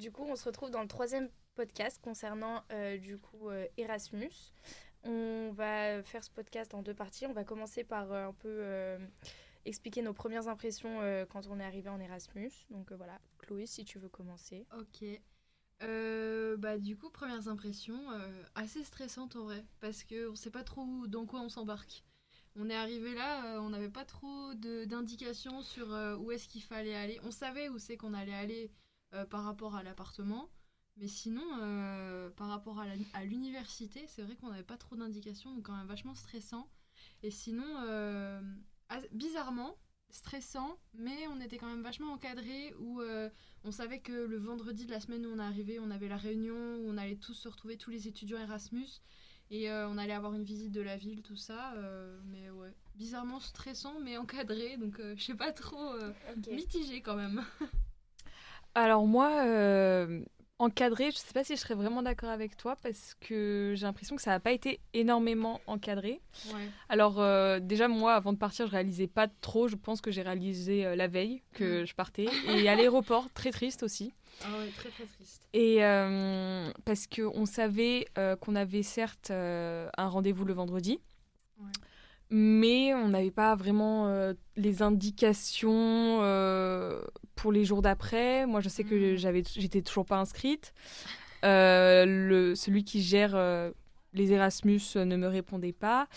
Du coup, on se retrouve dans le 3e podcast concernant Erasmus. On va faire ce podcast en 2 parties. On va commencer par un peu expliquer nos premières impressions quand on est arrivé en Erasmus. Donc voilà, Chloé, si tu veux commencer. Ok. Du coup, premières impressions, assez stressantes en vrai, parce qu'on sait pas trop dans quoi on s'embarque. On est arrivé là, on n'avait pas trop d'indications sur où est-ce qu'il fallait aller. On savait où c'est qu'on allait aller par rapport à l'appartement, mais sinon, par rapport à l'université, c'est vrai qu'on n'avait pas trop d'indications, donc quand même vachement stressant. Et sinon, bizarrement, stressant, mais on était quand même vachement encadré où on savait que le vendredi de la semaine où on est arrivé, on avait la réunion où on allait tous se retrouver, tous les étudiants Erasmus, et on allait avoir une visite de la ville, tout ça. Mais ouais, bizarrement stressant, mais encadré, donc je sais pas trop, mitigé quand même. Alors moi, encadré, je sais pas si je serais vraiment d'accord avec toi parce que j'ai l'impression que ça n'a pas été énormément encadré. Ouais. Alors déjà moi, avant de partir, je réalisais pas trop. Je pense que j'ai réalisé la veille que je partais. Et à l'aéroport, très triste aussi. Ah ouais, très très triste. Et parce qu'on savait qu'on avait certes un rendez-vous le vendredi. Ouais. Mais on n'avait pas vraiment les indications pour les jours d'après. Moi, je sais que j'étais toujours pas inscrite. Celui qui gère les Erasmus ne me répondait pas.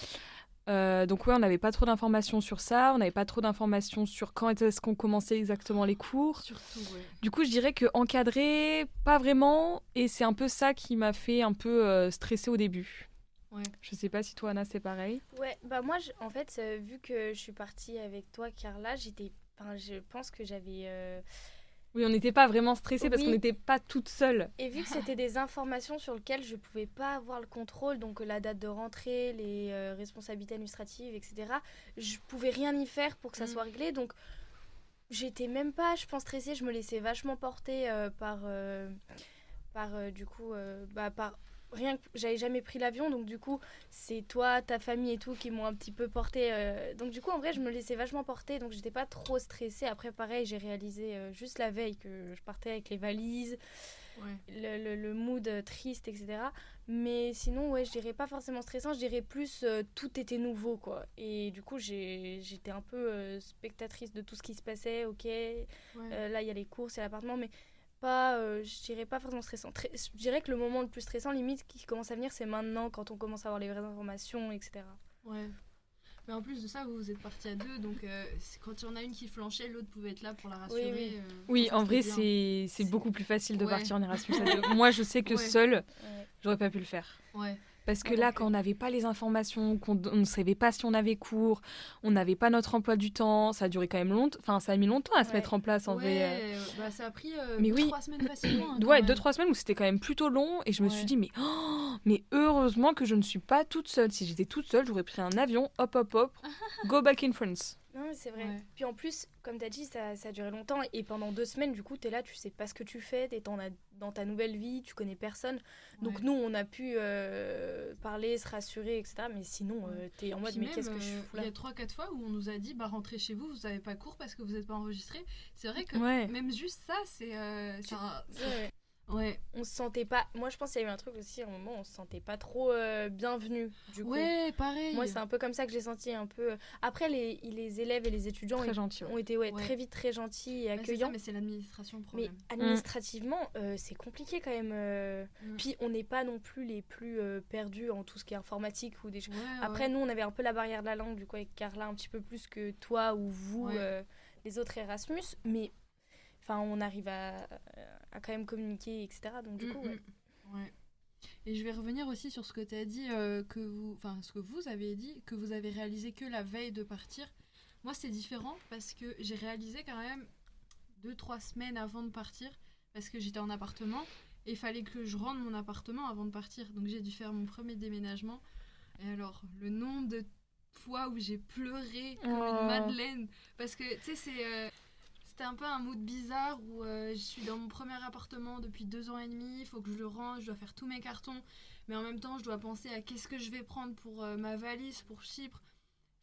Donc ouais, on n'avait pas trop d'informations sur ça. On n'avait pas trop d'informations sur quand est-ce qu'on commençait exactement les cours. Surtout, ouais. Du coup, je dirais que encadré, pas vraiment. Et c'est un peu ça qui m'a fait un peu stresser au début. Ouais. Je sais pas si toi, Anna, c'est pareil. Ouais, bah moi, en fait, vu que je suis partie avec toi, Carla, je pense que j'avais... Oui, on n'était pas vraiment stressés parce Oui. qu'on n'était pas toutes seules. Et vu que c'était des informations sur lesquelles je pouvais pas avoir le contrôle, donc la date de rentrée, les responsabilités administratives, etc., je pouvais rien y faire pour que ça soit réglé. Donc j'étais même pas, je pense, stressée. Je me laissais vachement porter par rien que j'avais jamais pris l'avion, donc du coup c'est toi, ta famille et tout qui m'ont un petit peu porté, donc du coup en vrai je me laissais vachement porter, donc j'étais pas trop stressée. Après pareil, j'ai réalisé juste la veille que je partais avec les valises, le mood triste, etc. Mais sinon ouais, je dirais pas forcément stressant, je dirais plus tout était nouveau quoi, et du coup j'étais un peu spectatrice de tout ce qui se passait. Ok, là il y a les courses et l'appartement, mais pas, je dirais pas forcément stressant. Je dirais que le moment le plus stressant, limite, qui commence à venir, c'est maintenant, quand on commence à avoir les vraies informations, etc. Ouais. Mais en plus de ça, vous êtes partis à 2, donc quand il y en a une qui flanchait, l'autre pouvait être là pour la rassurer. Oui. Oui, ça, en vrai, bien. c'est beaucoup plus facile de Ouais. partir en Erasmus à 2. Moi, je sais que seule, Ouais. j'aurais pas pu le faire. Ouais. Parce que Moi là, non plus. quand on n'avait pas les informations, qu'on on ne savait pas si on avait cours, on n'avait pas notre emploi du temps, ça a duré quand même longtemps. Enfin, ça a mis longtemps à se mettre en place, en vrai. Bah, ça a pris Mais 2-3 semaines facilement. Hein, Ouais, 2-3 semaines où c'était quand même plutôt long. Et je me suis dit, mais heureusement que je ne suis pas toute seule. Si j'étais toute seule, j'aurais pris un avion, hop, hop, hop, go back in France. Non, mais c'est vrai. Ouais. Puis en plus, comme t'as dit, ça a duré longtemps. Et pendant 2 semaines, du coup, t'es là, tu sais pas ce que tu fais, dans ta nouvelle vie, tu connais personne. Donc nous, on a pu parler, se rassurer, etc. Mais sinon, t'es en mode, Puis mais même, qu'est-ce que je fous là? il y a 3-4 fois où on nous a dit, bah rentrez chez vous, vous n'avez pas cours parce que vous n'êtes pas enregistré. C'est vrai que même juste ça, c'est... Ouais. On se sentait pas... Moi, je pense qu'il y a eu un truc aussi, à un moment, on se sentait pas trop bienvenus, du coup. Ouais, pareil. Moi, c'est un peu comme ça que j'ai senti un peu... Après, les élèves et les étudiants ont été très vite très gentils et accueillants. Mais c'est l'administration le problème. Mais administrativement, c'est compliqué quand même. Puis, on n'est pas non plus les plus perdus en tout ce qui est informatique ou des choses. Après, nous, on avait un peu la barrière de la langue, du coup, avec Carla, un petit peu plus que toi ou vous, les autres Erasmus. Mais... Enfin, on arrive à quand même communiquer, etc. Donc du coup, ouais. Et je vais revenir aussi sur ce que tu as dit, ce que vous avez dit, que vous avez réalisé que la veille de partir. Moi, c'est différent parce que j'ai réalisé quand même 2-3 semaines avant de partir, parce que j'étais en appartement et il fallait que je rende mon appartement avant de partir. Donc j'ai dû faire mon premier déménagement. Et alors, le nombre de fois où j'ai pleuré comme une madeleine, parce que tu sais, c'était un peu un mood bizarre où je suis dans mon premier appartement depuis 2 ans et demi, il faut que je le range, je dois faire tous mes cartons, mais en même temps je dois penser à qu'est-ce que je vais prendre pour ma valise pour Chypre.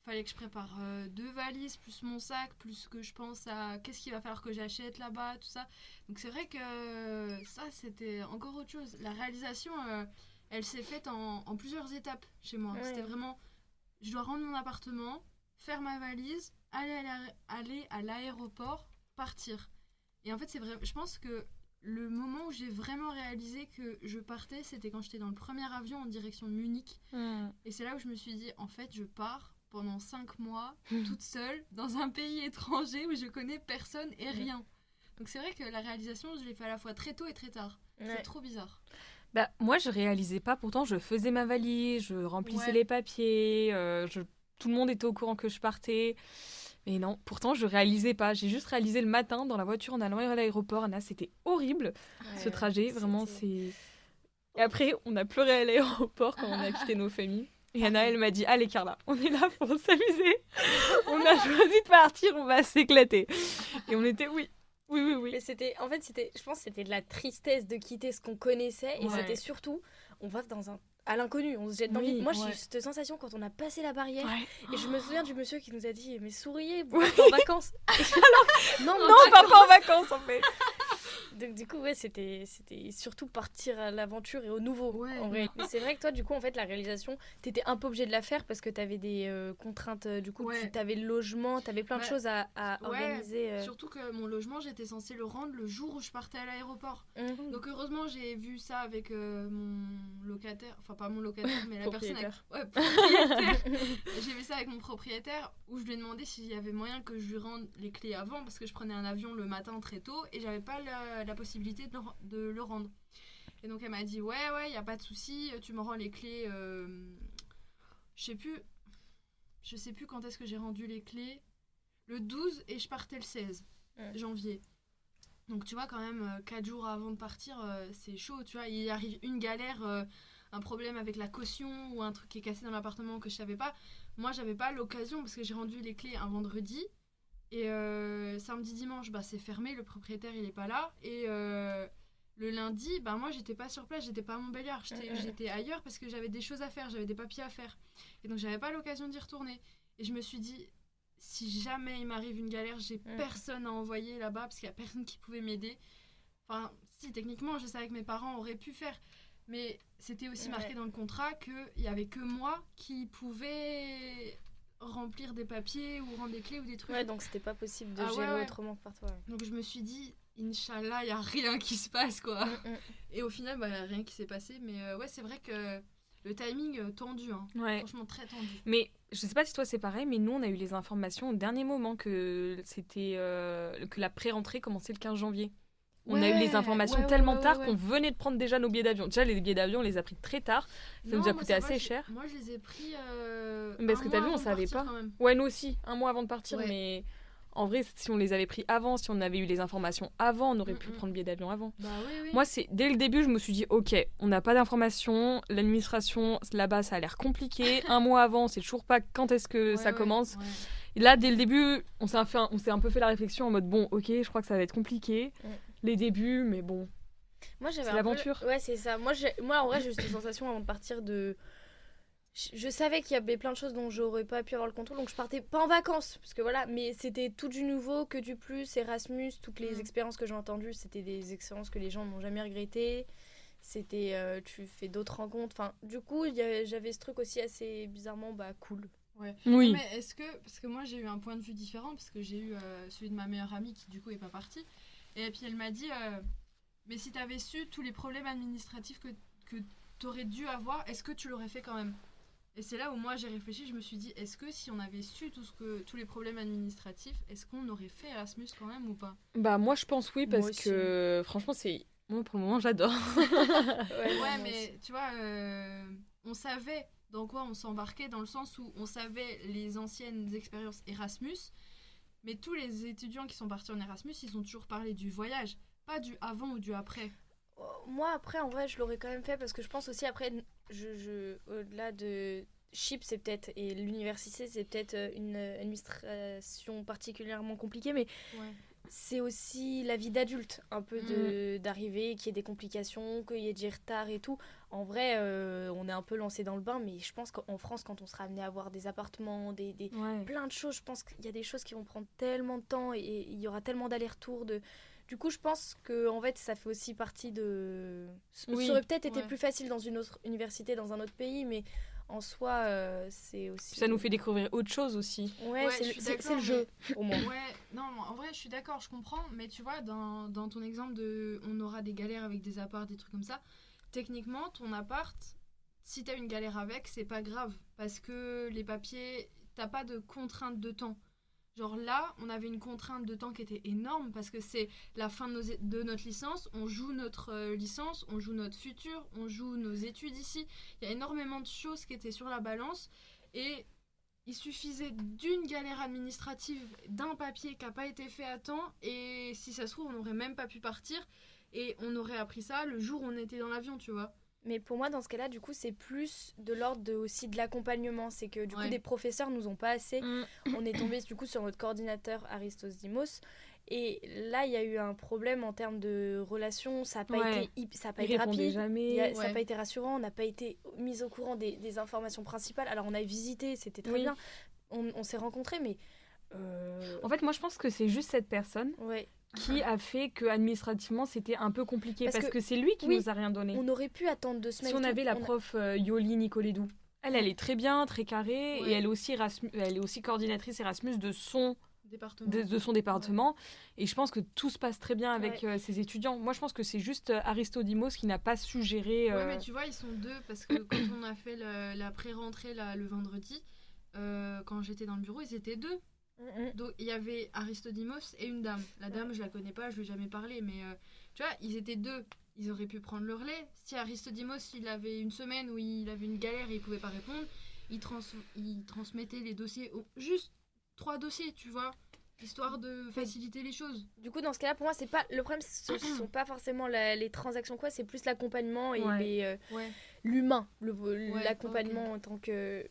fallait que je prépare 2 valises, plus mon sac, plus que je pense à qu'est-ce qu'il va falloir que j'achète là-bas, tout ça. Donc c'est vrai que ça, c'était encore autre chose. La réalisation, elle s'est faite en plusieurs étapes chez moi. Ouais. C'était vraiment, je dois rendre mon appartement, faire ma valise, aller à l'aéroport, partir. Et en fait, c'est vrai, je pense que le moment où j'ai vraiment réalisé que je partais, c'était quand j'étais dans le premier avion en direction de Munich. Et c'est là où je me suis dit, en fait, je pars pendant 5 mois, toute seule, dans un pays étranger où je connais personne et rien. Donc c'est vrai que la réalisation, je l'ai fait à la fois très tôt et très tard. Ouais. C'est trop bizarre. Bah, moi, je réalisais pas. Pourtant, je faisais ma valise, je remplissais Ouais. les papiers, tout le monde était au courant que je partais. Mais non, pourtant, je réalisais pas. J'ai juste réalisé le matin dans la voiture en allant à l'aéroport. Anna, c'était horrible, ce trajet. Vraiment, c'est... Et après, on a pleuré à l'aéroport quand on a quitté nos familles. Et Anna, elle m'a dit, allez Carla, on est là pour s'amuser. On a choisi de partir, on va s'éclater. Et on était, oui. Mais c'était, en fait, je pense que c'était de la tristesse de quitter ce qu'on connaissait. Et Ouais. c'était surtout, on va à l'inconnu, on se jette dans le Oui, vide. Moi, j'ai ouais. eu cette sensation quand on a passé la barrière. Ouais. Et je me souviens du monsieur qui nous a dit, mais souriez, vous êtes en vacances. non, Non, pas en vacances en fait. Donc du coup, ouais, c'était surtout partir à l'aventure et au nouveau. Ouais, en vrai. Mais c'est vrai que toi, du coup, en fait, la réalisation, t'étais un peu obligé de la faire parce que t'avais des contraintes. Du coup, Ouais. t'avais le logement, t'avais plein de Bah, choses à ouais, organiser. Surtout que mon logement, j'étais censée le rendre le jour où je partais à l'aéroport. Mhm. Donc heureusement, j'ai vu ça avec mon locataire, enfin pas mon locataire, mais la personne avec... Ouais, propriétaire. J'ai vu ça avec mon propriétaire où je lui ai demandé s'il y avait moyen que je lui rende les clés avant parce que je prenais un avion le matin très tôt et j'avais pas la possibilité de le rendre. Et donc elle m'a dit ouais, y a pas de souci, tu me rends les clés. Je sais plus quand est-ce que j'ai rendu les clés. Le 12 et je partais le 16 janvier. Donc tu vois quand même 4 jours avant de partir, c'est chaud, tu vois. Il arrive une galère, un problème avec la caution ou un truc qui est cassé dans l'appartement que je savais pas. Moi j'avais pas l'occasion parce que j'ai rendu les clés un vendredi. Et samedi, dimanche, bah, c'est fermé, le propriétaire il est pas là. Et le lundi, bah, moi j'étais pas sur place, j'étais pas à Montbéliard, j'étais ailleurs parce que j'avais des choses à faire, j'avais des papiers à faire. Et donc j'avais pas l'occasion d'y retourner. Et je me suis dit, si jamais il m'arrive une galère, j'ai personne à envoyer là-bas parce qu'il y a personne qui pouvait m'aider. Enfin, si techniquement je savais que mes parents auraient pu faire, mais c'était aussi marqué dans le contrat qu'il y avait que moi qui pouvais remplir des papiers ou rendre des clés ou des trucs. Ouais, donc c'était pas possible de gérer autrement que par toi. Donc je me suis dit, Inch'Allah, il n'y a rien qui se passe, quoi. Et au final, bah, y a rien qui s'est passé. Mais ouais, c'est vrai que le timing tendu, hein. Ouais. Franchement très tendu. Mais je sais pas si toi c'est pareil, mais nous on a eu les informations au dernier moment que c'était que la pré-rentrée commençait le 15 janvier. On a eu les informations tellement tard qu'on venait de prendre déjà nos billets d'avion. Déjà les billets d'avion on les a pris très tard. Ça nous a coûté assez cher. Moi je les ai pris parce que t'as vu on savait pas. Ouais nous aussi, un mois avant de partir. Mais en vrai si on les avait pris avant, si on avait eu les informations avant, on aurait pu prendre le billet d'avion avant. Bah, oui. Moi c'est dès le début je me suis dit ok on n'a pas d'informations, l'administration là-bas ça a l'air compliqué. Un mois avant on sait toujours pas quand est-ce que ça commence. Et là dès le début on s'est un peu fait la réflexion en mode bon ok je crois que ça va être compliqué. Les débuts, mais bon. Moi, j'avais c'est l'aventure. Ouais, c'est ça. Moi, en vrai, j'ai eu cette sensation avant de partir de. Je savais qu'il y avait plein de choses dont j'aurais pas pu avoir le contrôle, donc je partais pas en vacances, parce que voilà, mais c'était tout du nouveau, que du plus, Erasmus, toutes les expériences que j'ai entendues, c'était des expériences que les gens n'ont jamais regrettées. C'était, tu fais d'autres rencontres. Enfin, du coup, j'avais ce truc aussi assez bizarrement cool. Ouais. Oui. Mais est-ce que, parce que moi j'ai eu un point de vue différent, parce que j'ai eu celui de ma meilleure amie qui du coup est pas partie. Et puis elle m'a dit, mais si t'avais su tous les problèmes administratifs que t'aurais dû avoir, est-ce que tu l'aurais fait quand même ? Et c'est là où moi j'ai réfléchi, je me suis dit, est-ce que si on avait su tous les problèmes administratifs, est-ce qu'on aurait fait Erasmus quand même ou pas ? Bah moi je pense oui, parce que franchement moi pour le moment j'adore. ouais mais tu vois, on savait dans quoi on s'embarquait, dans le sens où on savait les anciennes expériences Erasmus. Mais tous les étudiants qui sont partis en Erasmus, ils ont toujours parlé du voyage, pas du avant ou du après. Moi, après, en vrai, je l'aurais quand même fait parce que je pense aussi, après, au-delà de Chypre, c'est peut-être, et l'université, c'est peut-être une administration particulièrement compliquée, mais c'est aussi la vie d'adulte, un peu d'arriver, qu'il y ait des complications, qu'il y ait du retard et tout. En vrai, on est un peu lancé dans le bain, mais je pense qu'en France, quand on sera amené à avoir des appartements, plein de choses, je pense qu'il y a des choses qui vont prendre tellement de temps et il y aura tellement d'allers-retours. Du coup, je pense que en fait, ça fait aussi partie de... Ça aurait peut-être été plus facile dans une autre université, dans un autre pays, mais en soi, c'est aussi... Ça nous fait découvrir autre chose aussi. Ouais, c'est le jeu, au moins. Ouais, non, en vrai, je suis d'accord, je comprends. Mais tu vois, dans ton exemple de on aura des galères avec des apparts, des trucs comme ça, techniquement, ton appart, si t'as une galère avec, c'est pas grave. Parce que les papiers, t'as pas de contrainte de temps. Genre là, on avait une contrainte de temps qui était énorme parce que c'est la fin de notre licence, on joue notre licence, on joue notre futur, on joue nos études ici. Il y a énormément de choses qui étaient sur la balance et il suffisait d'une galère administrative, d'un papier qui n'a pas été fait à temps et si ça se trouve, on n'aurait même pas pu partir et on aurait appris ça le jour où on était dans l'avion, tu vois. Mais pour moi, dans ce cas-là, du coup, c'est plus de l'ordre aussi de l'accompagnement. C'est que du coup, des professeurs nous ont pas assez. On est tombé du coup sur notre coordinateur Aristos Dimos. Et là, il y a eu un problème en termes de relations. Ça n'a pas été rapide. Jamais. Ça n'a pas été rassurant. On n'a pas été mis au courant des informations principales. Alors, on a visité, c'était très bien. On s'est rencontrés, mais... En fait, moi, je pense que c'est juste cette personne qui a fait que administrativement c'était un peu compliqué parce que c'est lui qui nous a rien donné. On aurait pu attendre 2 semaines. Si on avait la prof Yoli Nicoledou, elle est très bien, très carrée et elle est aussi coordinatrice Erasmus de son département et je pense que tout se passe très bien avec ses étudiants. Moi je pense que c'est juste Aristodimos qui n'a pas su gérer. Ouais mais tu vois ils sont deux parce que quand on a fait la pré-rentrée le vendredi, quand j'étais dans le bureau ils étaient deux. Donc il y avait Aristodimos et une dame. La dame, je la connais pas, je lui ai jamais parlé, mais tu vois, ils étaient deux. Ils auraient pu prendre le relais. Si Aristodimos, il avait une semaine où il avait une galère et il pouvait pas répondre, il transmettait les dossiers, juste 3 dossiers, tu vois, histoire de faciliter les choses. Du coup, dans ce cas-là, pour moi, c'est pas le problème, ce sont pas forcément les transactions quoi, c'est plus l'accompagnement et l'humain, l'accompagnement en tant que...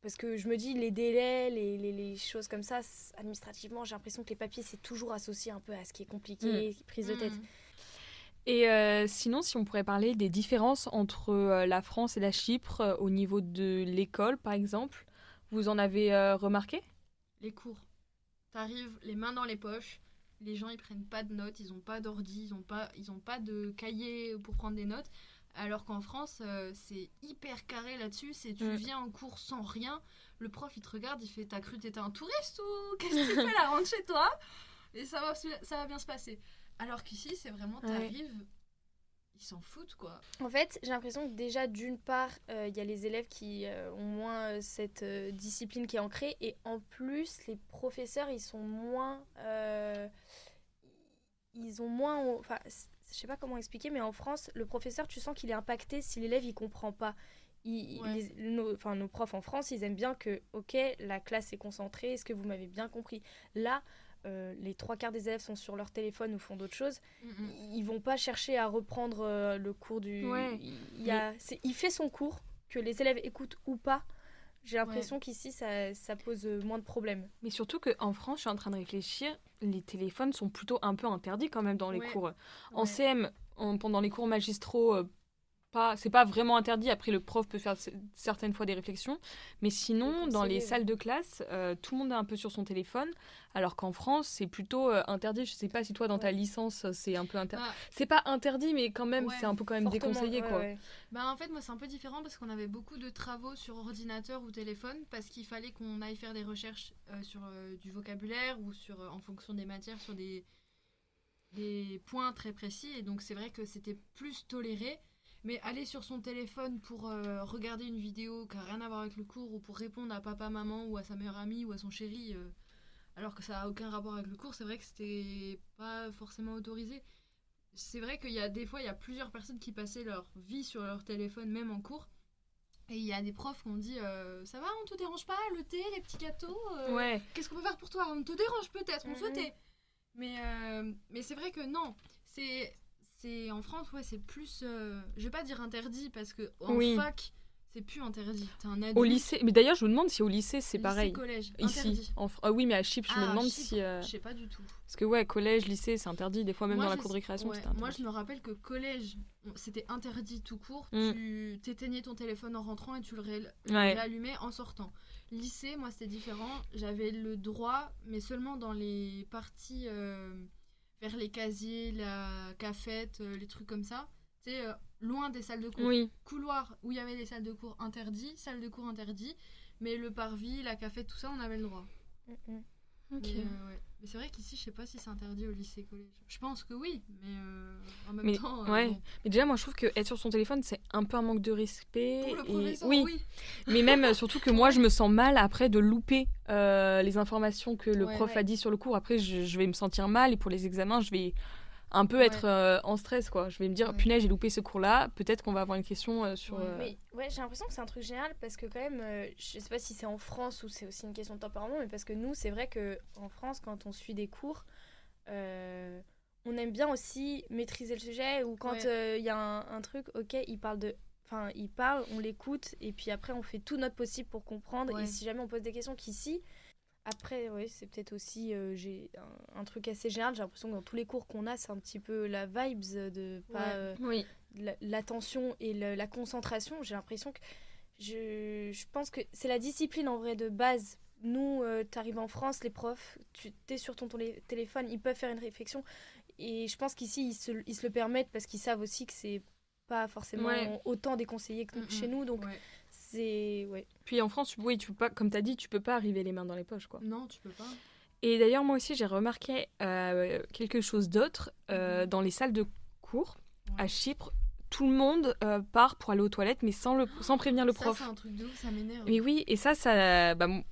Parce que je me dis, les délais, les choses comme ça, administrativement, j'ai l'impression que les papiers, c'est toujours associé un peu à ce qui est compliqué, prise de tête. Et sinon, si on pourrait parler des différences entre la France et la Chypre au niveau de l'école, par exemple, vous en avez remarqué ? Les cours. T'arrives les mains dans les poches, les gens, ils prennent pas de notes, ils ont pas d'ordi, ils ont pas de cahier pour prendre des notes. Alors qu'en France, c'est hyper carré là-dessus. C'est tu viens en cours sans rien. Le prof, il te regarde, il fait « T'as cru que t'étais un touriste ou qu'est-ce que tu fais là? Rentre chez toi !» Et ça va bien se passer. Alors qu'ici, c'est vraiment, t'arrives, ils s'en foutent, quoi. En fait, j'ai l'impression que déjà, d'une part, il y a les élèves qui ont moins cette discipline qui est ancrée. Et en plus, les professeurs, ils sont moins... ils ont moins... Enfin, je sais pas comment expliquer, mais en France, le professeur, tu sens qu'il est impacté si l'élève, il comprend pas. Nos profs en France, ils aiment bien que, ok, la classe est concentrée, est-ce que vous m'avez bien compris ? Là, les 3/4 des élèves sont sur leur téléphone ou font d'autres choses. Ils vont pas chercher à reprendre le cours du... Il fait son cours, que les élèves écoutent ou pas. J'ai l'impression qu'ici, ça pose moins de problèmes. Mais surtout qu'en France, je suis en train de réfléchir, les téléphones sont plutôt un peu interdits quand même dans les cours. En CM, pendant les cours magistraux, c'est pas vraiment interdit. Après, le prof peut faire certaines fois des réflexions. Mais sinon, dans les salles de classe, tout le monde est un peu sur son téléphone. Alors qu'en France, c'est plutôt interdit. Je sais pas si toi, dans ta licence, c'est un peu interdit. C'est pas interdit, mais quand même, c'est un peu quand même déconseillé, quoi. Bah, en fait, moi, c'est un peu différent parce qu'on avait beaucoup de travaux sur ordinateur ou téléphone parce qu'il fallait qu'on aille faire des recherches sur du vocabulaire ou en fonction des matières, sur des points très précis. Et donc, c'est vrai que c'était plus toléré. Mais aller sur son téléphone pour regarder une vidéo qui n'a rien à voir avec le cours ou pour répondre à papa, maman ou à sa meilleure amie ou à son chéri alors que ça n'a aucun rapport avec le cours, c'est vrai que c'était pas forcément autorisé. C'est vrai qu'il y a des fois, il y a plusieurs personnes qui passaient leur vie sur leur téléphone, même en cours. Et il y a des profs qui ont dit ça va, on te dérange pas, le thé, les petits gâteaux qu'est-ce qu'on peut faire pour toi? On te dérange peut-être, on souhaitait. Mais c'est vrai que non, c'est en France, c'est plus je vais pas dire interdit parce que en fac C'est plus interdit. T'es un adulte. Au lycée, mais d'ailleurs, je me demande si au lycée, c'est pareil. Collège, ici. interdit. Ah oui, mais à Chypre, je me demande Chypre, si. Je sais pas du tout. Parce que ouais, collège, lycée, c'est interdit. Des fois, même dans la cour de récréation, c'était interdit. Moi, je me rappelle que collège, c'était interdit tout court. Tu t'éteignais ton téléphone en rentrant et tu le réallumais en sortant. Lycée, moi, c'était différent. J'avais le droit, mais seulement dans les parties vers les casiers, la cafette, les trucs comme ça. Tu sais, loin des salles de cours. Oui. Couloir où il y avait les salles de cours interdites, salles de cours interdites. Mais le parvis, la cafette, tout ça, on avait le droit. Ok. Mais c'est vrai qu'ici, je sais pas si c'est interdit au lycée, collège. Je pense que oui, mais en même temps. Bon. Mais déjà, moi, je trouve que être sur son téléphone, c'est un peu un manque de respect. Pour le professeur, oui. Mais même, surtout que moi, je me sens mal après de louper les informations que le prof a dit sur le cours. Après, je vais me sentir mal et pour les examens, je vais un peu être en stress, quoi. Je vais me dire, punaise, j'ai loupé ce cours-là. Peut-être qu'on va avoir une question sur. Mais j'ai l'impression que c'est un truc général parce que quand même, je sais pas si c'est en France ou c'est aussi une question de tempérament, mais parce que nous, c'est vrai que en France, quand on suit des cours, on aime bien aussi maîtriser le sujet ou quand il y a un truc, ok, il parle, on l'écoute et puis après on fait tout notre possible pour comprendre et si jamais on pose des questions qu'ici. Après, c'est peut-être aussi j'ai un truc assez général. J'ai l'impression que dans tous les cours qu'on a, c'est un petit peu la vibes de pas l'attention et la concentration. J'ai l'impression que je pense que c'est la discipline en vrai de base. Nous, t'arrives en France, les profs, t'es sur ton téléphone, ils peuvent faire une réflexion. Et je pense qu'ici, ils se le permettent parce qu'ils savent aussi que c'est pas forcément autant déconseillé que chez nous. Donc, c'est... Puis en France, oui, tu peux pas, comme tu as dit, tu peux pas arriver les mains dans les poches, quoi. Non, tu peux pas. Et d'ailleurs, moi aussi, j'ai remarqué quelque chose d'autre dans les salles de cours à Chypre. Tout le monde part pour aller aux toilettes, mais sans prévenir le prof. Ça, c'est un truc de ouf, ça m'énerve. Mais oui, et ça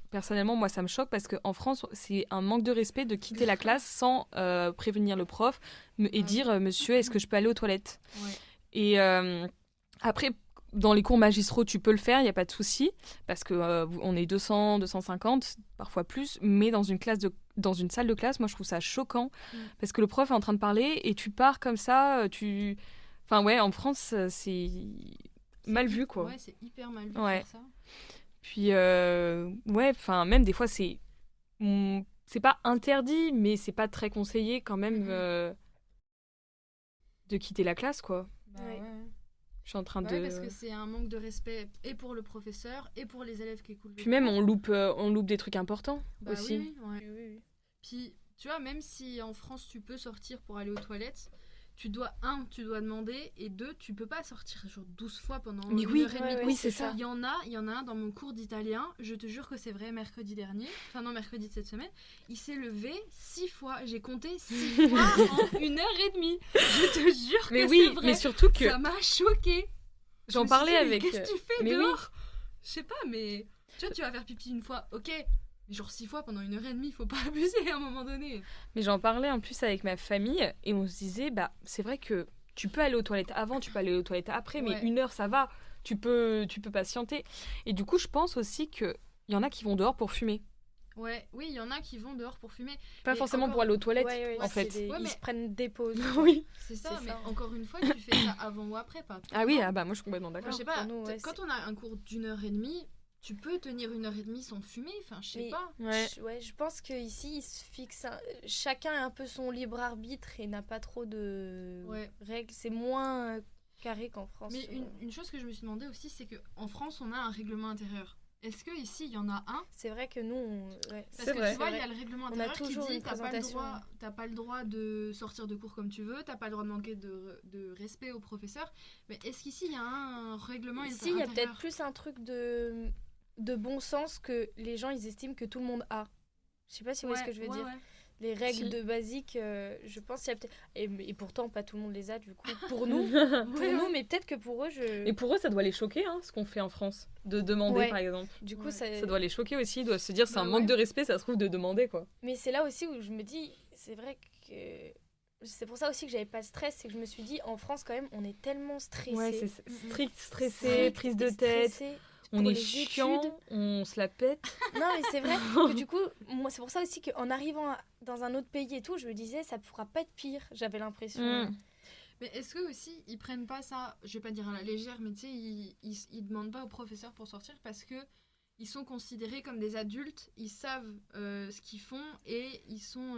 personnellement, moi, ça me choque parce qu'en France, c'est un manque de respect de quitter la classe sans prévenir le prof et dire « Monsieur, est-ce que je peux aller aux toilettes ?» Et après, dans les cours magistraux, tu peux le faire, il n'y a pas de souci, parce qu'on est 200, 250, parfois plus, mais dans une salle de classe, moi, je trouve ça choquant, parce que le prof est en train de parler et tu pars comme ça, Enfin, en France, c'est mal vu, quoi. Ouais, c'est hyper mal vu de faire ça. Puis, même des fois, c'est pas interdit, mais c'est pas très conseillé quand même de quitter la classe, quoi. Je suis en train de... parce que c'est un manque de respect et pour le professeur et pour les élèves qui écoutent. Puis même, on loupe des trucs importants aussi. Oui. Puis, tu vois, même si en France, tu peux sortir pour aller aux toilettes... tu dois demander et 2, tu peux pas sortir genre 12 fois pendant une heure et demie. Oui, c'est ça. Il y en a un dans mon cours d'italien, je te jure que c'est vrai, mercredi de cette semaine, il s'est levé 6 fois, j'ai compté 6 fois en 1 heure et demie. Je te jure que c'est vrai. Mais surtout que ça m'a choquée. J'en parlais avec qu'est-ce que tu fais dehors ? Je sais pas, mais tu vois, tu vas faire pipi une fois, ok. Mais genre 6 fois pendant 1 heure et demie, faut pas abuser à un moment donné. Mais j'en parlais en plus avec ma famille et on se disait, c'est vrai que tu peux aller aux toilettes avant, tu peux aller aux toilettes après, mais 1 heure ça va, tu peux patienter. Et du coup, je pense aussi qu'il y en a qui vont dehors pour fumer. Oui, il y en a qui vont dehors pour fumer. Pas forcément pour aller aux toilettes, en fait. Ils se prennent des pauses. Oui. C'est ça, mais encore une fois, tu fais ça avant ou après, pas. Ah oui, moi je suis complètement d'accord. Je sais pas, quand on a un cours d'1 heure et demie, tu peux tenir 1 heure et demie sans fumer, enfin, je sais pas. Je pense qu'ici, ils se fixent... Chacun a un peu son libre arbitre et n'a pas trop de règles. C'est moins carré qu'en France. Mais une chose que je me suis demandé aussi, c'est qu'en France, on a un règlement intérieur. Est-ce qu'ici, il y en a un ? C'est vrai que nous... Parce que tu vois, il y a le règlement intérieur qui dit que t'as pas le droit de sortir de cours comme tu veux, t'as pas le droit de manquer de respect au professeur. Mais est-ce qu'ici, il y a un règlement intérieur ? Ici, il y a peut-être plus un truc de bon sens que les gens ils estiment que tout le monde a. Je sais pas si vous voyez ce que je veux dire. Les règles de basique, je pense qu'il y a peut-être... Et pourtant, pas tout le monde les a, du coup. Pour nous, mais peut-être que pour eux, Et pour eux, ça doit les choquer, ce qu'on fait en France. De demander, par exemple. Du coup, ça doit les choquer aussi. Ils doivent se dire, c'est un manque de respect, ça se trouve, de demander, quoi. Mais c'est là aussi où je me dis, c'est vrai que... C'est pour ça aussi que j'avais pas de stress, c'est que je me suis dit, en France, quand même, on est tellement stressé. Ouais, c'est strict, stressé, prise de tête... On est chiant, on se la pète. Non, mais c'est vrai que du coup, moi, c'est pour ça aussi qu'en arrivant dans un autre pays et tout, je me disais, ça pourra pas être pire, j'avais l'impression. Mais est-ce que aussi ils prennent pas ça, je vais pas dire à la légère, mais tu sais, ils demandent pas aux professeurs pour sortir parce que ils sont considérés comme des adultes, ils savent ce qu'ils font et ils sont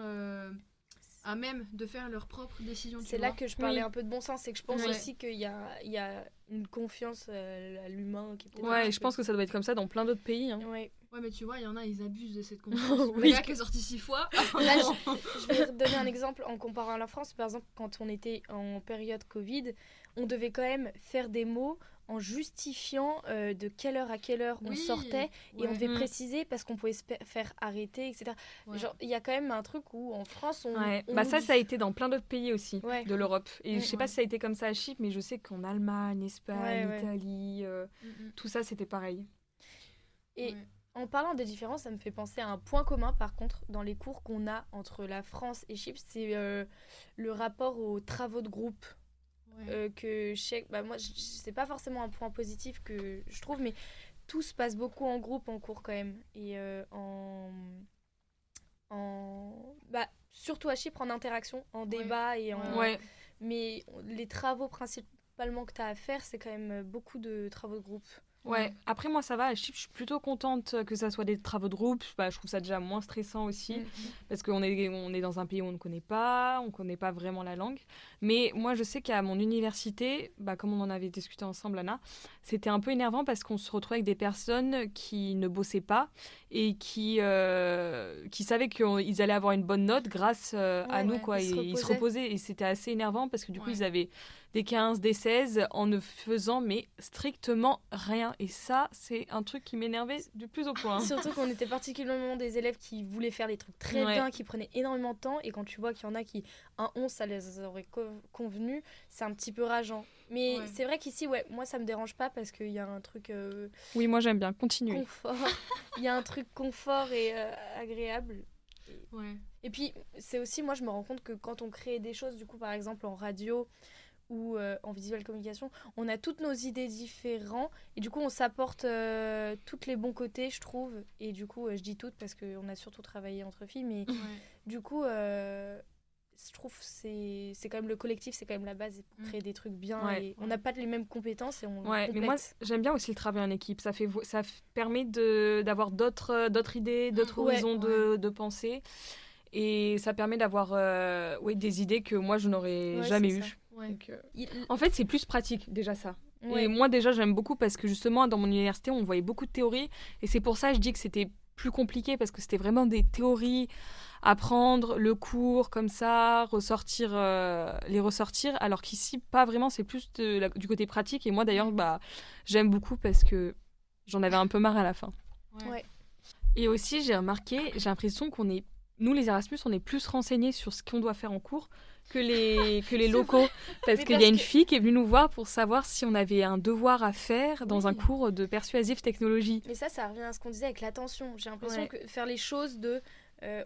à même de faire leurs propres décisions. C'est là que je parlais un peu de bon sens, c'est que je pense aussi qu'il y a une confiance à l'humain qui est peut-être. Ouais, je pense que ça doit être comme ça dans plein d'autres pays. Hein. Ouais, mais tu vois, il y en a, ils abusent de cette confiance. Le gars qui est sorti 6 fois. Là, je vais donner un exemple en comparant à la France. Par exemple, quand on était en période Covid, on devait quand même faire des mots en justifiant de quelle heure à quelle heure on sortait et on devait préciser parce qu'on pouvait se faire arrêter, etc. Genre, il y a quand même un truc où en France ça a été dans plein d'autres pays aussi de l'Europe et je sais pas si ça a été comme ça à Chypre, mais je sais qu'en Allemagne, Espagne, Italie, tout ça c'était pareil. Et en parlant des différences, ça me fait penser à un point commun par contre dans les cours qu'on a entre la France et Chypre, c'est le rapport aux travaux de groupe. Que moi c'est pas forcément un point positif que je trouve, mais tout se passe beaucoup en groupe en cours quand même et surtout à Chypre en interaction, en débat et mais les travaux principalement que tu as à faire, c'est quand même beaucoup de travaux de groupe. Ouais, après moi ça va, à Chypre, je suis plutôt contente que ça soit des travaux de groupe, je trouve ça déjà moins stressant aussi, parce qu'on est dans un pays où on ne connaît pas vraiment la langue, mais moi je sais qu'à mon université, comme on en avait discuté ensemble Anna, c'était un peu énervant parce qu'on se retrouvait avec des personnes qui ne bossaient pas et qui savaient qu'ils allaient avoir une bonne note grâce à nous, quoi, ils se reposaient et c'était assez énervant parce que du coup ils avaient des 15, des 16 en ne faisant mais strictement rien. Et ça, c'est un truc qui m'énervait du plus au point. Surtout qu'on était particulièrement des élèves qui voulaient faire les trucs très bien, qui prenaient énormément de temps. Et quand tu vois qu'il y en a qui, un 11, ça les aurait convenu, c'est un petit peu rageant. Mais c'est vrai qu'ici, moi, ça me dérange pas parce qu'il y a un truc... oui, moi, j'aime bien. Continuer. Confort. Il y a un truc confort et agréable. Et puis, c'est aussi, moi, je me rends compte que quand on crée des choses, du coup, par exemple, en radio... ou en visuelle communication, on a toutes nos idées différentes et du coup on s'apporte tous les bons côtés, je trouve, et du coup je dis toutes parce qu'on a surtout travaillé entre filles, mais du coup je trouve c'est quand même le collectif, c'est quand même la base pour créer des trucs bien et on n'a pas les mêmes compétences et on complète. Mais moi j'aime bien aussi le travail en équipe, ça permet d'avoir d'autres idées, d'autres horizons de pensée et ça permet d'avoir des idées que moi je n'aurais jamais eues. Donc, en fait, c'est plus pratique, déjà ça. Et moi, déjà, j'aime beaucoup parce que justement, dans mon université, on voyait beaucoup de théories. Et c'est pour ça que je dis que c'était plus compliqué parce que c'était vraiment des théories, apprendre le cours comme ça, les ressortir. Alors qu'ici, pas vraiment, c'est plus du côté pratique. Et moi, d'ailleurs, j'aime beaucoup parce que j'en avais un peu marre à la fin. Et aussi, j'ai l'impression nous, les Erasmus, on est plus renseignés sur ce qu'on doit faire en cours que les locaux. Parce qu'il y a une fille qui est venue nous voir pour savoir si on avait un devoir à faire dans un cours de persuasive technologie. Mais ça revient à ce qu'on disait avec l'attention. J'ai l'impression que faire les choses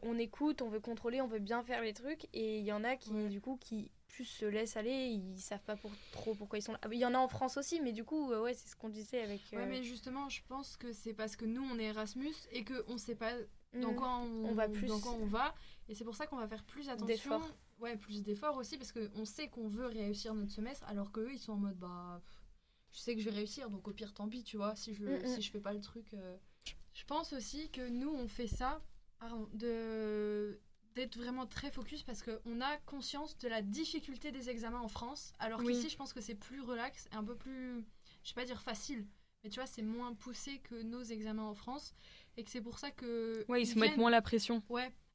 on écoute, on veut contrôler, on veut bien faire les trucs. Et il y en a qui, du coup, qui plus se laissent aller, ils savent pas trop pourquoi ils sont là. Il y en a en France aussi, mais du coup, c'est ce qu'on disait avec... mais justement, je pense que c'est parce que nous, on est Erasmus et qu'on sait pas dans quoi on va. Et c'est pour ça qu'on va faire plus attention. Plus d'efforts aussi, parce qu'on sait qu'on veut réussir notre semestre, alors qu'eux, ils sont en mode, je sais que je vais réussir, donc au pire, tant pis, tu vois, si je fais pas le truc. Je pense aussi que nous, on fait ça d'être vraiment très focus, parce qu'on a conscience de la difficulté des examens en France, alors qu'ici, je pense que c'est plus relax, et un peu plus, je vais pas dire facile, mais tu vois, c'est moins poussé que nos examens en France, et que c'est pour ça que... ils se mettent moins la pression.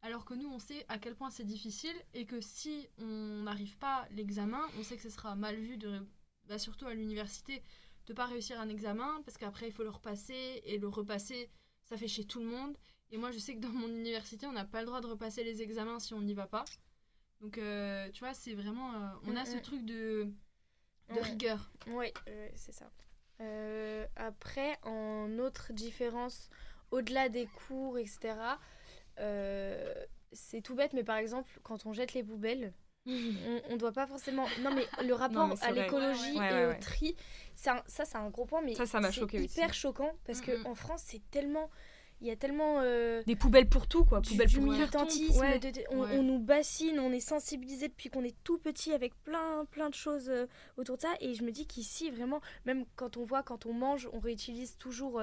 Alors que nous, on sait à quel point c'est difficile et que si on n'arrive pas l'examen, on sait que ce sera mal vu, surtout à l'université, de ne pas réussir un examen parce qu'après, il faut le repasser et le repasser, ça fait chier tout le monde. Et moi, je sais que dans mon université, on n'a pas le droit de repasser les examens si on n'y va pas. Donc, tu vois, c'est vraiment... on a ce truc de rigueur. Oui, c'est ça. Après, en autre différence, au-delà des cours, etc., c'est tout bête, mais par exemple, quand on jette les poubelles, on doit pas forcément... Non, mais le rapport à l'écologie et au tri, ça c'est un gros point, mais ça m'a choqué c'est hyper choquant, parce qu'en France, c'est tellement... il y a tellement Des poubelles pour tout, quoi. Poubelles du pour militantisme, Ouais. on nous bassine, on est sensibilisé depuis qu'on est tout petit avec plein de choses autour de ça. Et je me dis qu'ici, vraiment, même quand on mange, on réutilise toujours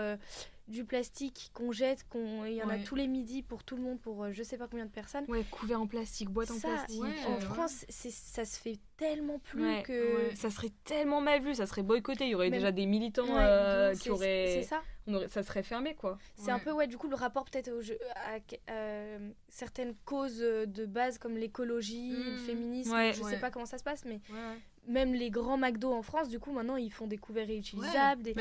du plastique qu'on jette, il y en a tous les midis pour tout le monde, pour je sais pas combien de personnes. Ouais, couverts en plastique, boîtes en plastique. En France, ça se fait tellement plus que... Ouais. Ça serait tellement mal vu, ça serait boycotté. Il y aurait déjà des militants qui auraient... C'est ça. Ça serait fermé, quoi. C'est un peu, du coup, le rapport peut-être à certaines causes de base comme l'écologie, le féminisme. Je sais pas comment ça se passe, mais même les grands McDo en France, du coup, maintenant, ils font des couverts réutilisables, des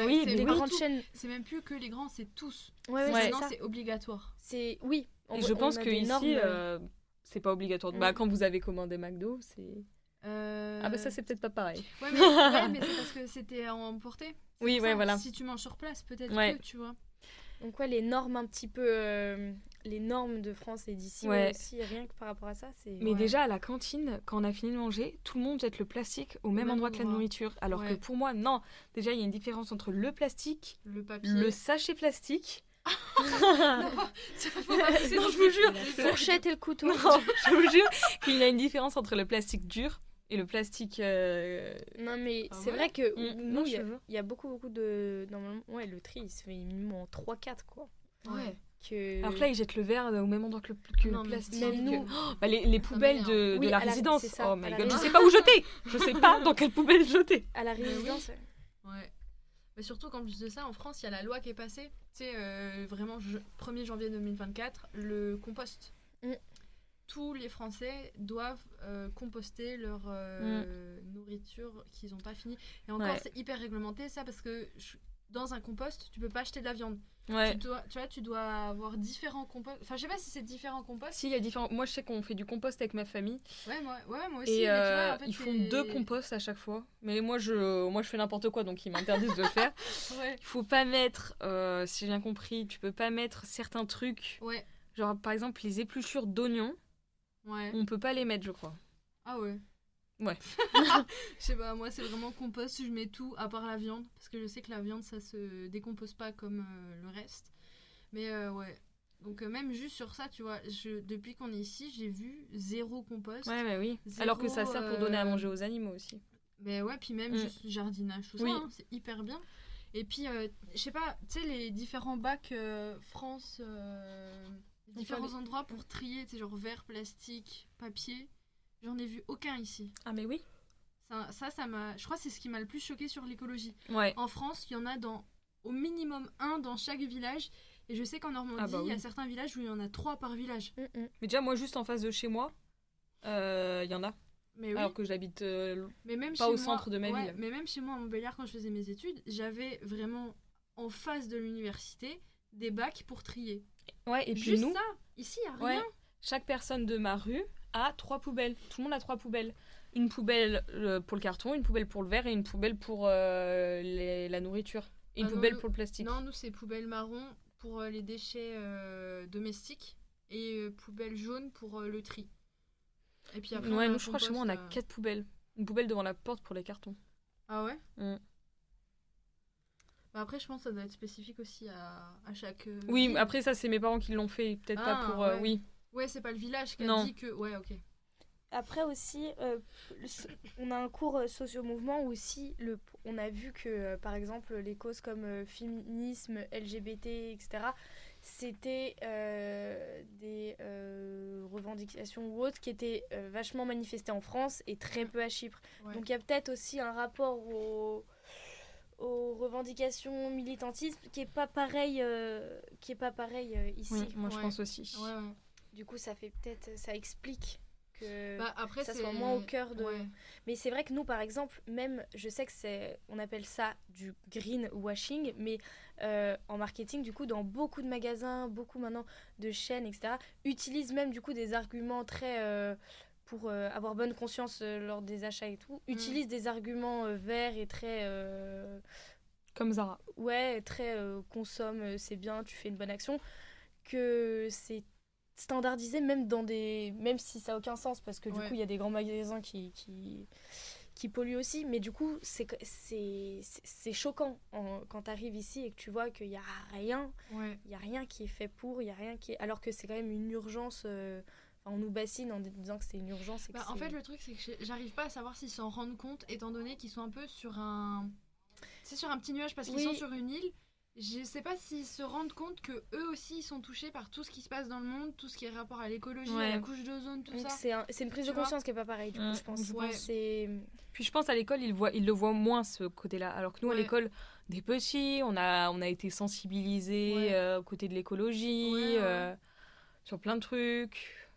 grandes chaînes. C'est même plus que les grands, c'est tous. Maintenant, c'est obligatoire. Et je pense qu'ici, c'est pas obligatoire. Bah, quand vous avez commandé McDo, c'est... Ah bah ça c'est peut-être pas pareil. Mais c'est parce que c'était à emporter. Oui, voilà. Si tu manges sur place, peut-être que tu vois. Donc les normes un petit peu, les normes de France et d'ici aussi, rien que par rapport à ça, c'est... Mais déjà à la cantine, quand on a fini de manger, tout le monde jette le plastique au même endroit que la nourriture. Alors que pour moi, non. Déjà il y a une différence entre le plastique, le papier, le sachet plastique. Non, je vous jure, la fourchette et le couteau. Non, je vous jure qu'il y a une différence entre le plastique dur et le plastique. Non, mais c'est vrai que nous, il y a beaucoup de. Normalement, le tri, il se fait minimum en 3-4, quoi. Ouais. Alors que là, ils jettent le verre au même endroit que le plastique. Même nous. Les poubelles de la résidence. Ça, oh my god, je sais pas où jeter. Je sais pas dans quelle poubelle jeter. À la résidence. Ouais. Mais surtout qu'en plus de ça, en France, il y a la loi qui est passée. Tu sais, vraiment, 1er janvier 2024, le compost. Tous les Français doivent composter leur nourriture qu'ils n'ont pas fini. Et encore, c'est hyper réglementé, ça, parce que dans un compost, tu peux pas acheter de la viande. Ouais. Tu dois avoir différents composts. Enfin, je sais pas si c'est différents composts. Si, il y a différents. Moi, je sais qu'on fait du compost avec ma famille. Moi aussi. Et mais tu vois, en fait, ils font 2 composts à chaque fois. Mais moi, je fais n'importe quoi, donc ils m'interdisent de le faire. Il faut pas mettre, si j'ai bien compris, tu peux pas mettre certains trucs. Ouais. Genre, par exemple, les épluchures d'oignons. On peut pas les mettre, je crois. Ah ouais. Ouais. Je sais pas, moi c'est vraiment compost, je mets tout à part la viande, parce que je sais que la viande ça se décompose pas comme le reste. Mais ouais. Donc même juste sur ça, tu vois, depuis qu'on est ici, j'ai vu 0 compost. Ouais, mais oui. Alors que ça sert pour donner à manger aux animaux aussi. Mais ouais, puis même juste jardinage, tout ça, hein, c'est hyper bien. Et puis, je sais pas, tu sais, les différents bacs France, différents endroits pour trier, tu sais, genre verre, plastique, papier. J'en ai vu aucun ici. Ah mais oui. Ça m'a... Je crois que c'est ce qui m'a le plus choqué sur l'écologie. Ouais. En France, il y en a au minimum 1 dans chaque village. Et je sais qu'en Normandie, il y a certains villages où il y en a 3 par village. Mais déjà, moi, juste en face de chez moi, il y en a. Mais alors que j'habite mais même pas au centre de ma ville. Mais même chez moi à Montbéliard, quand je faisais mes études, j'avais vraiment en face de l'université des bacs pour trier. Ouais, et puis juste nous... ça, ici, il n'y a rien. Chaque personne de ma rue a 3 poubelles. Tout le monde a 3 poubelles. Une poubelle pour le carton, une poubelle pour le verre et une poubelle pour la nourriture. Et une poubelle pour le plastique. Non, nous, c'est poubelle marron pour les déchets domestiques et poubelle jaune pour le tri. Et puis après, nous, je crois chez moi, on a 4 poubelles. Une poubelle devant la porte pour les cartons. Ah ouais Bah après, je pense que ça doit être spécifique aussi à chaque... oui, ville. après, ça, c'est mes parents qui l'ont fait. Peut-être pas pour... oui. Ouais, c'est pas le village qui a dit que... Ouais, ok. Après aussi, on a un cours socio-mouvement où aussi, on a vu que, par exemple, les causes comme féminisme, LGBT, etc., c'était des revendications ou autres qui étaient vachement manifestées en France et très peu à Chypre. Ouais. Donc il y a peut-être aussi un rapport aux revendications militantisme qui est pas pareil ici. Oui, moi je pense aussi. Ouais. Du coup, ça explique que après, ça soit moins au cœur de... Ouais. Mais c'est vrai que nous, par exemple, même, je sais que on appelle ça du greenwashing, mais en marketing, du coup, dans beaucoup de magasins, beaucoup maintenant de chaînes, etc., utilisent même, du coup, des arguments très... pour avoir bonne conscience lors des achats et tout, utilisent des arguments verts et très... comme Zara. Ouais, très consomme, c'est bien, tu fais une bonne action, que c'est standardisé même si ça n'a aucun sens parce que du coup il y a des grands magasins qui qui polluent aussi. Mais du coup, c'est choquant quand tu arrives ici et que tu vois qu'il n'y a rien. Ouais. Il n'y a rien qui est fait pour, il y a rien qui est... Alors que c'est quand même une urgence... on nous bassine en disant que c'est une urgence. Et que En fait, le truc, c'est que j'arrive pas à savoir s'ils s'en rendent compte, étant donné qu'ils sont un peu sur un... C'est sur un petit nuage, parce qu'ils sont sur une île. Je sais pas s'ils se rendent compte que eux aussi ils sont touchés par tout ce qui se passe dans le monde, tout ce qui est rapport à l'écologie, à la couche d'ozone, tout donc ça. c'est une prise de conscience qui est pas pareille, du coup, je pense. Puis je pense à l'école, ils le voient moins ce côté-là. Alors que nous, à l'école, des petits, on a été sensibilisés au côté de l'écologie, sur plein de trucs.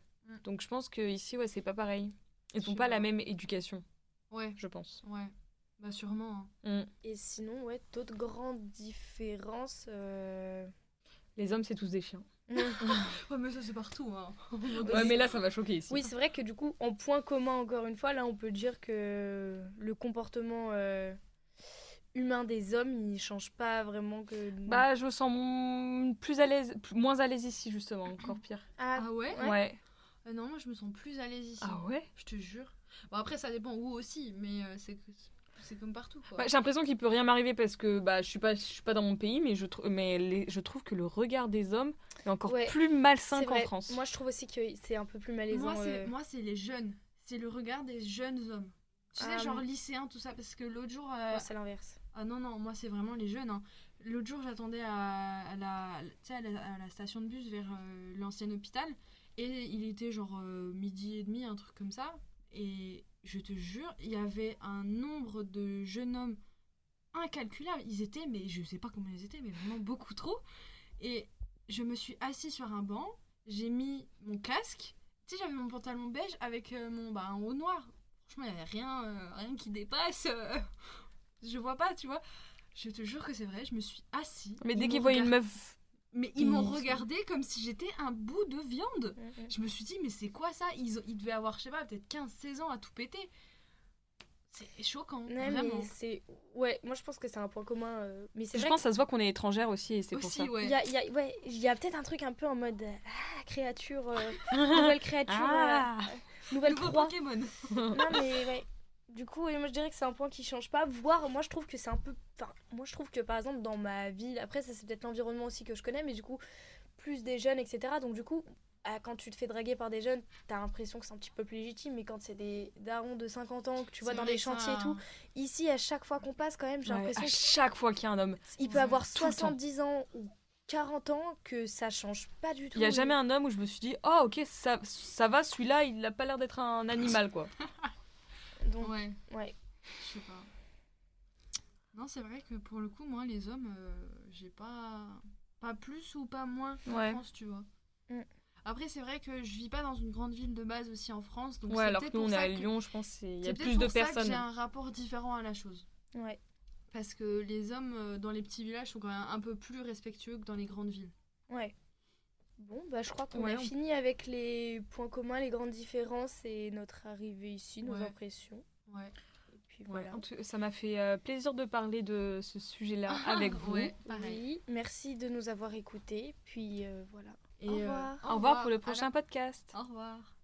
Donc je pense qu'ici, c'est pas pareil. Ils n'ont pas la même éducation, je pense. Ouais. Bah sûrement. Et sinon, d'autres grandes différences. Les hommes, c'est tous des chiens. Ouais, mais ça c'est partout. Hein. Ouais, mais là, ça va choquer ici. Oui, c'est vrai que du coup, en point commun, encore une fois, là, on peut dire que le comportement humain des hommes, il change pas vraiment que... Bah, je me sens moins à l'aise ici, justement, encore pire. Ah ouais? Ouais. Non, moi je me sens plus à l'aise ici. Ah ouais? Je te jure. Bon, après, ça dépend où aussi, mais c'est comme partout, quoi. J'ai l'impression qu'il peut rien m'arriver parce que je suis pas dans mon pays, mais je trouve que le regard des hommes est encore plus malsain qu'en France. Moi, je trouve aussi que c'est un peu plus malaisant. Moi, c'est les jeunes. C'est le regard des jeunes hommes. Tu sais, genre lycéens, tout ça, parce que l'autre jour... Moi, c'est l'inverse. Ah non, moi, c'est vraiment les jeunes. Hein. L'autre jour, j'attendais à la station de bus vers l'ancien hôpital, et il était genre 12h30, un truc comme ça, et... Je te jure, il y avait un nombre de jeunes hommes incalculable. Ils étaient, mais je sais pas comment ils étaient, mais vraiment beaucoup trop. Et je me suis assise sur un banc, j'ai mis mon casque. Tu sais, j'avais mon pantalon beige avec un haut noir. Franchement, il n'y avait rien qui dépasse. Je vois pas, tu vois. Je te jure que c'est vrai, je me suis assise. Mais dès qu'ils voient une meuf... Mais ils m'ont regardé comme si j'étais un bout de viande. Je me suis dit, mais c'est quoi ça? Ils devaient avoir, je sais pas, peut-être 15-16 ans à tout péter. C'est choquant, vraiment. Moi je pense que c'est un point commun. Mais je pense que ça se voit qu'on est étrangère aussi, et c'est pour ça. Il y a peut-être un truc un peu en mode créature, nouvelle créature, nouvelle proie. Pokémon. Non mais du coup, moi je dirais que c'est un point qui change pas. Voire, moi je trouve que c'est un peu. Enfin, moi je trouve que par exemple dans ma ville, après ça c'est peut-être l'environnement aussi que je connais, mais du coup, plus des jeunes, etc. Donc du coup, quand tu te fais draguer par des jeunes, t'as l'impression que c'est un petit peu plus légitime, mais quand c'est des darons de 50 ans que tu vois dans les chantiers et tout, ici à chaque fois qu'on passe, quand même, j'ai l'impression. À chaque fois qu'il y a un homme. Il peut avoir 70 ans ou 40 ans que ça change pas du tout. Il y a jamais un homme où je me suis dit, oh ok, ça va, celui-là, il a pas l'air d'être un animal, quoi. Donc, ouais. Je sais pas. Non, c'est vrai que pour le coup, moi, les hommes, j'ai pas plus ou pas moins en France, tu vois. Après, c'est vrai que je vis pas dans une grande ville de base aussi en France. Donc alors que nous, on est à Lyon, je pense qu'il y a plus de personnes. C'est pour ça que j'ai un rapport différent à la chose. Ouais. Parce que les hommes dans les petits villages sont quand même un peu plus respectueux que dans les grandes villes. Ouais. Bon, je crois qu'on a fini avec les points communs, les grandes différences et notre arrivée ici, nos impressions. Ouais. Et puis voilà. Ça m'a fait plaisir de parler de ce sujet-là avec vous. Ouais, pareil. Merci de nous avoir écoutés. Puis voilà. Et au revoir pour le prochain podcast. Au revoir.